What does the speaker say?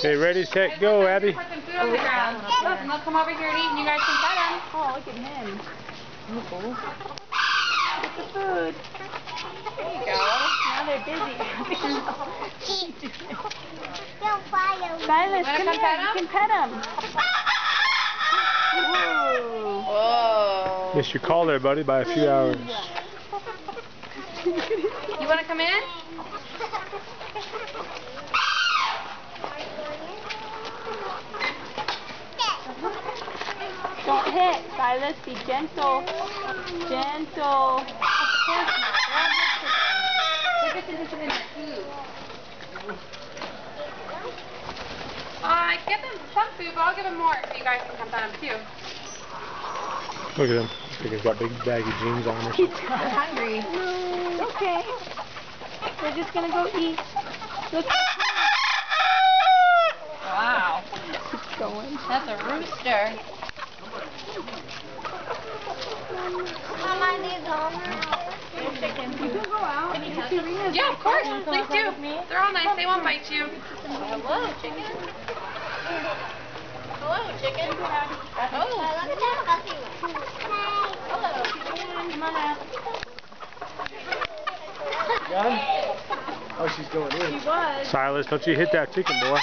Okay, ready, set, go, Abby. Put some food on the ground. Look, and they'll come over here and eat, and you guys can pet them. Oh, look at him. Look at the food. There you go. Now they're busy. Don't follow me. Silas, come come here. pet You him? can pet him. Whoa. Whoa. Missed your call there, buddy, by a few hours. You want to come in? Don't hit. Silas, be gentle. Gentle. Look at this in the food. Give them some food, but I'll give them more so you guys can come pet them too. Look at him. I think he's got big baggy jeans on or He's something. hungry. It's okay. We're just gonna go eat. Look. Wow. Keep going. That's a rooster. Mama, these on. You can go out. Yeah, of course. Please do. They're all nice. They won't bite you. Hello, chicken. Hello, chicken. Oh, look at that puppy. Hello. Come on out. Done? Oh, she's going in. She was. Silas, don't you hit that chicken, boy.